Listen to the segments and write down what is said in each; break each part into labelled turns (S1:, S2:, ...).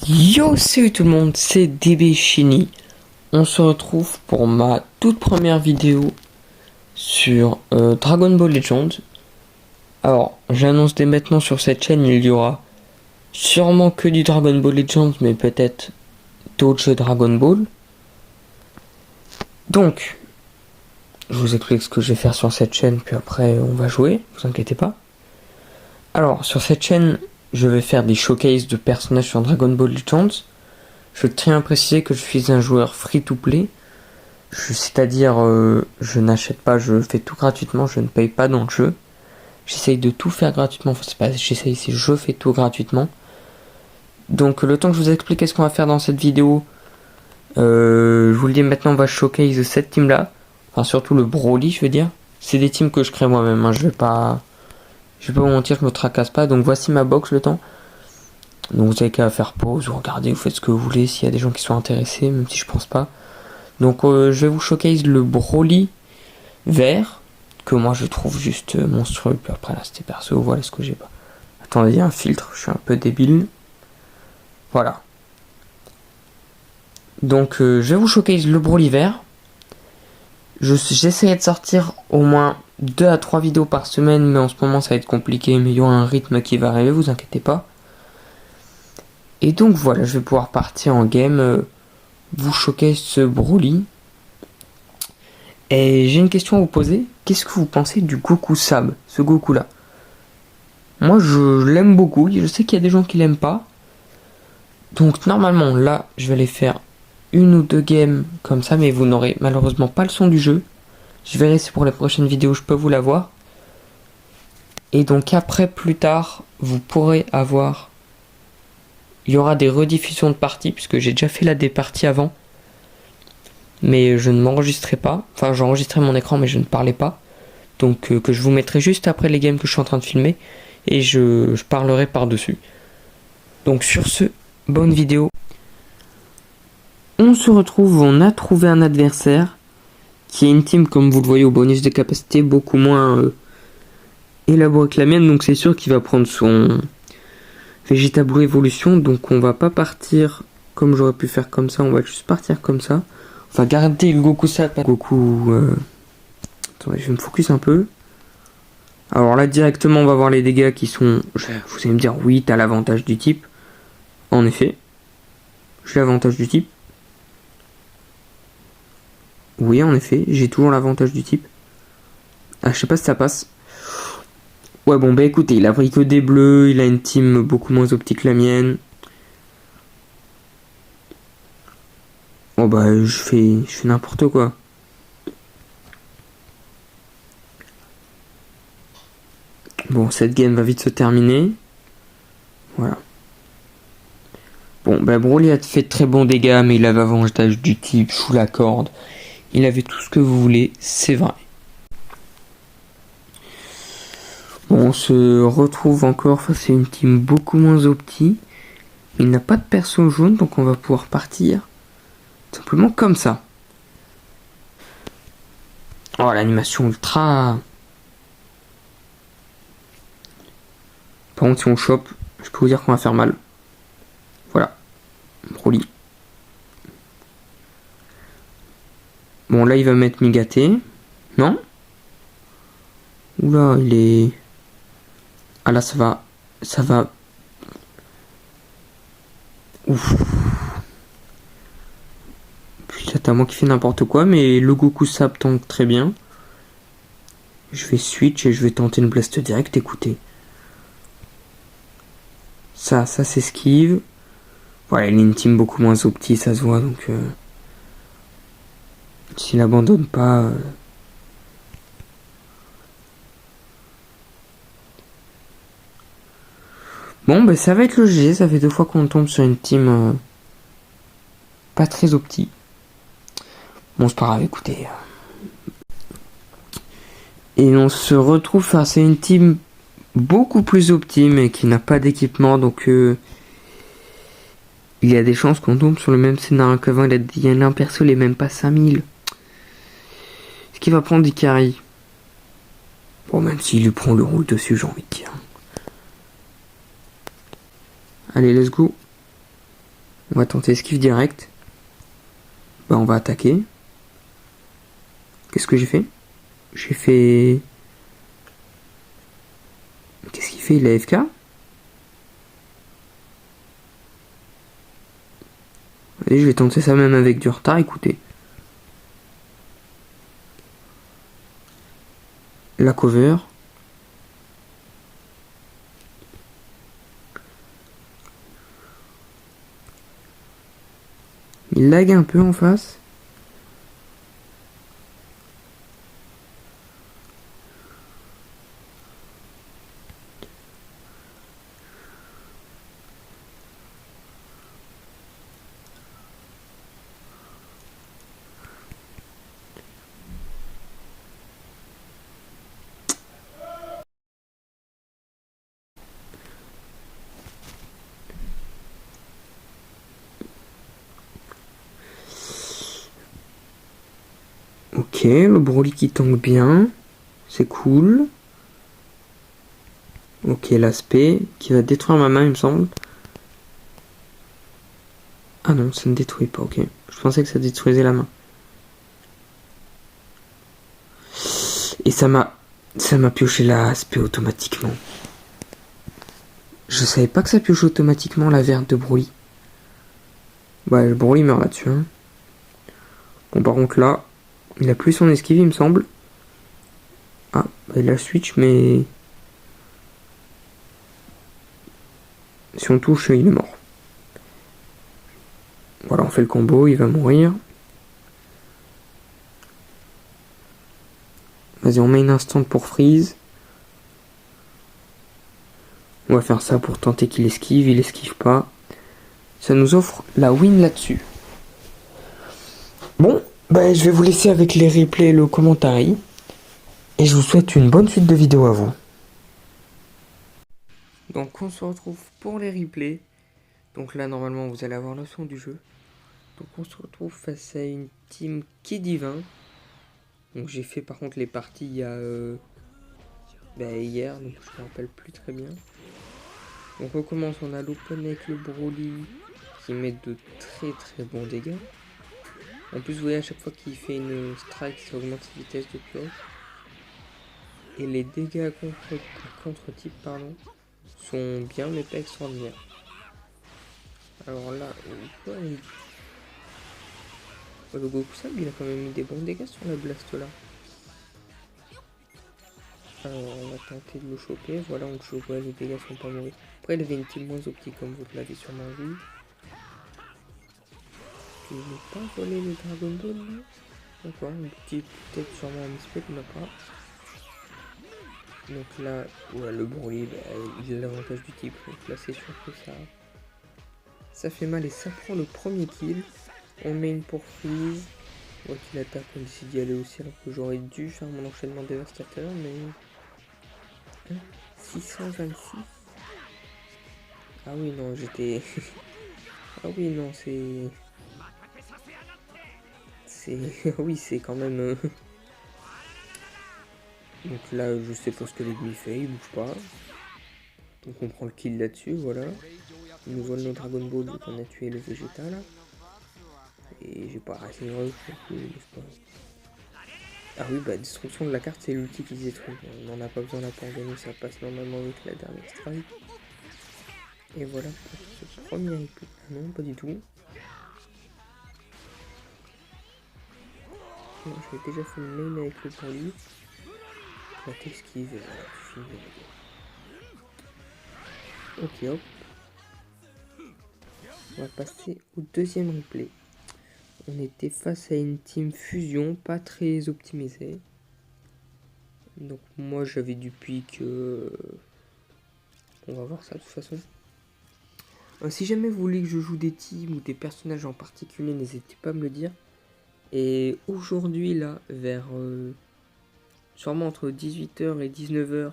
S1: Yo, salut tout le monde, c'est DB Shiny. On se retrouve pour ma toute première vidéo sur Dragon Ball Legends. Alors, j'annonce dès maintenant sur cette chaîne, il y aura sûrement que du Dragon Ball Legends, mais peut-être d'autres jeux Dragon Ball. Donc, je vous explique ce que je vais faire sur cette chaîne, puis après on va jouer, vous inquiétez pas. Alors, sur cette chaîne, je vais faire des showcases de personnages sur Dragon Ball Legends. Je tiens à préciser que je suis un joueur free-to-play, c'est-à-dire je n'achète pas, je fais tout gratuitement, je ne paye pas dans le jeu. J'essaye de tout faire gratuitement, enfin c'est pas j'essaye, c'est je fais tout gratuitement. Donc le temps que je vous explique ce qu'on va faire dans cette vidéo, je vous le dis maintenant, on va showcase cette team là, enfin surtout le Broly je veux dire. C'est des teams que je crée moi-même, hein. Je vais pas vous mentir, je me tracasse pas, donc voici ma box le temps. Donc vous avez qu'à faire pause, vous regardez, vous faites ce que vous voulez s'il y a des gens qui sont intéressés, même si je pense pas. Donc je vais vous showcase le Broly vert, que moi je trouve juste monstrueux. Puis après là c'était perso, voilà ce que j'ai pas. Attendez, il y a un filtre, je suis un peu débile. Voilà. Donc je vais vous showcase le Broly vert. J'essaierai de sortir au moins 2 à 3 vidéos par semaine, mais en ce moment ça va être compliqué, mais il y aura un rythme qui va arriver, vous inquiétez pas. Et donc voilà, je vais pouvoir partir en game, vous showcase ce Broly. Et j'ai une question à vous poser, qu'est-ce que vous pensez du Goku Sab, ce Goku là? Moi je l'aime beaucoup, je sais qu'il y a des gens qui l'aiment pas. Donc normalement là, je vais aller faire une ou deux games comme ça, mais vous n'aurez malheureusement pas le son du jeu. Je verrai si pour les prochaines vidéos je peux vous l'avoir. Et donc après, plus tard, vous pourrez avoir... Il y aura des rediffusions de parties, puisque j'ai déjà fait des parties avant. Mais je ne m'enregistrais pas. Enfin, j'enregistrais mon écran, mais je ne parlais pas. Donc que je vous mettrai juste après les games que je suis en train de filmer. Et je parlerai par-dessus. Donc sur ce, bonne vidéo. On se retrouve, on a trouvé un adversaire. Qui est une team, comme vous le voyez, au bonus de capacité, beaucoup moins élaboré que la mienne. Donc c'est sûr qu'il va prendre son... Vegeta Blue Evolution, donc on va pas partir comme j'aurais pu faire comme ça, on va juste partir comme ça. On va garder le Goku Sap. Goku... Attendez, je vais me focus un peu. Alors là, directement, on va voir les dégâts qui sont... Vous allez me dire, oui, t'as l'avantage du type. En effet, j'ai l'avantage du type. Oui, en effet, j'ai toujours l'avantage du type. Ah, je sais pas si ça passe. Ouais, bon, bah écoutez, il a pris que des bleus, il a une team beaucoup moins optique que la mienne. Oh bah, je fais n'importe quoi. Bon, cette game va vite se terminer. Voilà. Bon, bah Broly a fait de très bons dégâts, mais il avait avantage du type, je vous l'accorde. Il avait tout ce que vous voulez, c'est vrai. Bon, on se retrouve encore face à une team beaucoup moins opti. Il n'a pas de perso jaune, donc on va pouvoir partir simplement comme ça. Oh, l'animation ultra... Par contre, si on chope, je peux vous dire qu'on va faire mal. Voilà. Broly. Bon, là, il va mettre Migaté. Non? Oula, il est... Ah là, ça va... Ça va... Ouf. C'est à moi qui fait n'importe quoi, mais le Goku Sap tank très bien. Je vais switch et je vais tenter une blast direct, écoutez. Ça s'esquive. Voilà, il est une team beaucoup moins opti, ça se voit, donc... S'il abandonne pas... Bon, bah ça va être le G, ça fait 2 fois qu'on tombe sur une team pas très opti. Bon, c'est pas grave, écoutez. Et on se retrouve face à une team beaucoup plus opti, mais qui n'a pas d'équipement, donc il y a des chances qu'on tombe sur le même scénario qu'avant. Il y a un perso, il est même pas 5000. Est-ce qu'il va prendre des carries? Bon, même s'il lui prend le rôle dessus, j'ai envie de dire. Allez, let's go. On va tenter esquive direct. Bah on va attaquer. Qu'est-ce que j'ai fait? J'ai fait... Qu'est-ce qu'il fait? Il a AFK? Allez, je vais tenter ça même avec du retard, écoutez. La cover. Il lag un peu en face. Ok, le Broly qui tank bien. C'est cool. Ok, l'aspect qui va détruire ma main, il me semble. Ah non, ça ne détruit pas, ok. Je pensais que ça détruisait la main. Et ça m'a pioché l'aspect automatiquement. Je savais pas que ça pioche automatiquement la verte de Broly. Ouais, le Broly meurt là-dessus. Hein. Bon, par contre là, il a plus son esquive, il me semble. Ah, bah, il a switch, mais... Si on touche, il est mort. Voilà, on fait le combo, il va mourir. Vas-y, on met une instant pour freeze. On va faire ça pour tenter qu'il esquive, il esquive pas. Ça nous offre la win là-dessus. Bon, bah, je vais vous laisser avec les replays et le commentaire. Et je vous souhaite une bonne suite de vidéos à vous. Donc on se retrouve pour les replays. Donc là normalement vous allez avoir le son du jeu. Donc on se retrouve face à une team qui divin. Donc j'ai fait par contre les parties il y a hier, donc je me rappelle plus très bien. Donc on commence, on a l'open avec le Broly qui met de très bons dégâts. En plus vous voyez à chaque fois qu'il fait une strike ça augmente sa vitesse de pioche. Et les dégâts contre type pardon sont bien mais pas extraordinaires. Alors là, le Goku Sab il a quand même mis des bons dégâts sur la blast là. Alors on va tenter de le choper, voilà on le chope, ouais, les dégâts sont pas mauvais. Après il avait une team moins optique comme vous l'avez sûrement vu. Je n'ai pas volé les Dragon Ball là. D'accord, un petit peut-être sûrement un misplay qu'on n'a pas. Donc là, ouais, le Broly, bah, il a l'avantage du type, donc là c'est sûr que ça fait mal et ça prend le premier kill. On met une pour freeze. On voit qu'il attaque, on décide d'y aller aussi alors que j'aurais dû faire mon enchaînement dévastateur, mais... 626. Ah oui, non, j'étais... ah oui, non, c'est... oui, c'est quand même... Donc là, je sais pas ce que l'ennemi fait, il bouge pas. Donc on prend le kill là-dessus, voilà. Il nous vole nos Dragon Ball, donc on a tué le végétal. Et j'ai pas assez heureux, pas... Ah oui, bah destruction de la carte, c'est l'ulti qui se détruit. On n'en a pas besoin là pour gagner, ça passe normalement avec la dernière strike. Et voilà pour ce premier replay. Ah non, pas du tout. Non, j'avais déjà fait une main avec le Broly. On va t'esquive et voilà, tu finis le vidéo. Ok, hop. On va passer au deuxième replay. On était face à une team fusion, pas très optimisée. Donc moi j'avais du pic. On va voir ça de toute façon. Si jamais vous voulez que je joue des teams ou des personnages en particulier, n'hésitez pas à me le dire. Et aujourd'hui là, vers sûrement entre 18h et 19h,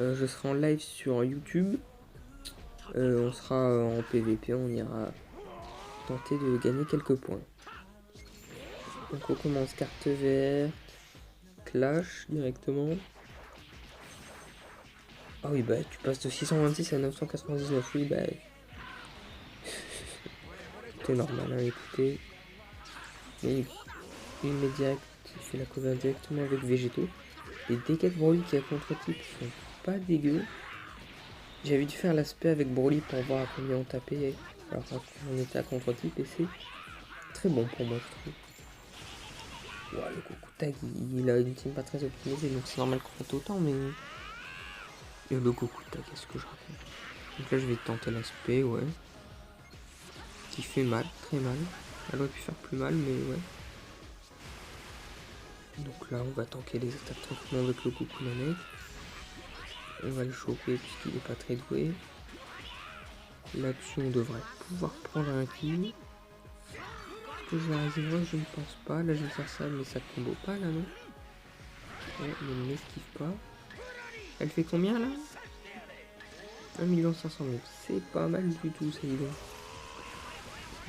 S1: je serai en live sur YouTube. On sera en PVP, on ira tenter de gagner quelques points. Donc on commence carte verte, clash directement. Ah oui bah tu passes de 626 à 999, oui bah... tout est normal, hein, écoutez. Et il met direct, il fait la cover directement avec Végétaux. Les dégâts de Broly qui a contre-type sont pas dégueux. J'avais dû faire l'aspect avec Broly pour voir à combien on tapait. Alors on était à contre-type et c'est très bon pour moi, je trouve. Wow, le Goku Tag, il a une team pas très optimisée, donc c'est normal qu'on fasse autant, mais... Et le Goku Tag, qu'est-ce que je raconte? Donc là, je vais tenter l'aspect, ouais. Qui fait mal, très mal. Elle aurait pu faire plus mal, mais ouais. Donc là, on va tanker les attaques tranquillement avec le Goku Namek. On va le choper puisqu'il n'est pas très doué. Là-dessus, on devrait pouvoir prendre un kill. Est-ce que j'y arriverai? Je ne pense pas. Là, je vais faire ça, mais ça combo pas, là, non? Ouais, mais elle n'esquive pas. Elle fait combien, là? 1 500 000. C'est pas mal du tout, ça, dis donc.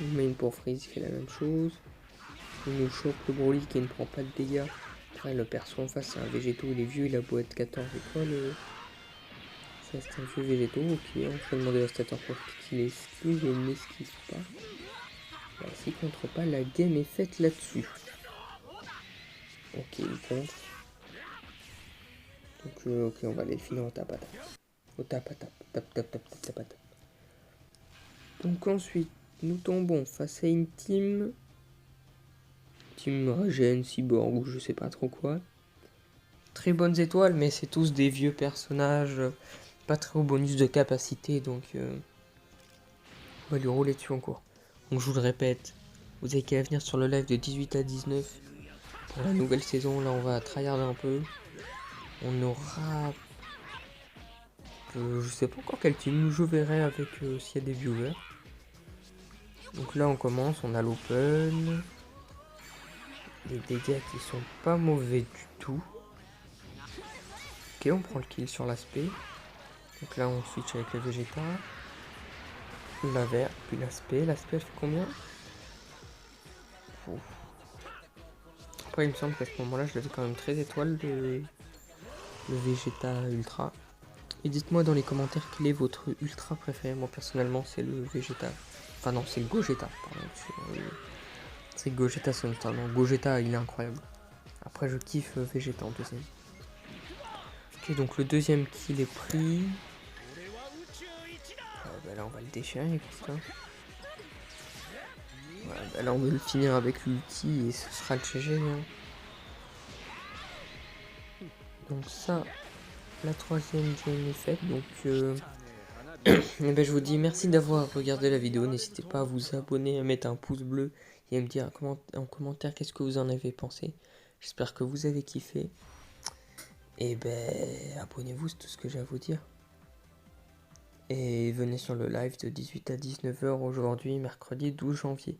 S1: On met une pour Freeze, il fait la même chose. On nous chope le Broly qui ne prend pas de dégâts. Après, le perso en face, c'est un végétaux, il est vieux, il a beau être 14 étoiles. Ça, c'est un vieux végétaux, ok. Entraînement dévastateur pour qu'il esquive et n'esquive pas. Bah, s'il contre pas, la game est faite là-dessus. Ok, il contre. Donc, ok, on va aller finir au tap à tap. Au tap à tap, tap tap tap tap tap à tap. Donc ensuite, nous tombons face à une team. Team Regen, Cyborg ou je sais pas trop quoi. Très bonnes étoiles, mais c'est tous des vieux personnages. Pas très haut bonus de capacité, donc on va lui rouler dessus en cours. Donc je vous le répète, vous avez qu'à venir sur le live de 18 à 19 pour la nouvelle saison. Là on va tryharder un peu. On aura... je sais pas encore quel team, je verrai avec s'il y a des viewers. Donc là on commence, on a l'open. Des dégâts qui sont pas mauvais du tout. Ok, on prend le kill sur l'aspect. Donc là on switch avec le Vegeta. La vert, puis l'aspect. L'aspect elle fait combien? Ouf. Après il me semble qu'à ce moment là je l'avais quand même 13 étoiles le Vegeta Ultra. Et dites-moi dans les commentaires quel est votre Ultra préféré. Moi personnellement c'est le Vegeta. Enfin non c'est le Gogeta, pardon. C'est Gogeta Sunstar. Non, Gogeta il est incroyable. Après je kiffe Vegeta en deuxième. Ok, donc le deuxième kill est pris. Bah là on va le déchirer écoute, hein. Ouais, bah là on veut le finir avec l'ulti et ce sera le GG, hein. Donc ça, la troisième game est faite. Donc et ben, je vous dis merci d'avoir regardé la vidéo. N'hésitez pas à vous abonner, à mettre un pouce bleu et à me dire en commentaire qu'est-ce que vous en avez pensé. J'espère que vous avez kiffé. Et ben abonnez-vous, c'est tout ce que j'ai à vous dire. Et venez sur le live de 18 à 19 h aujourd'hui, mercredi 12 janvier.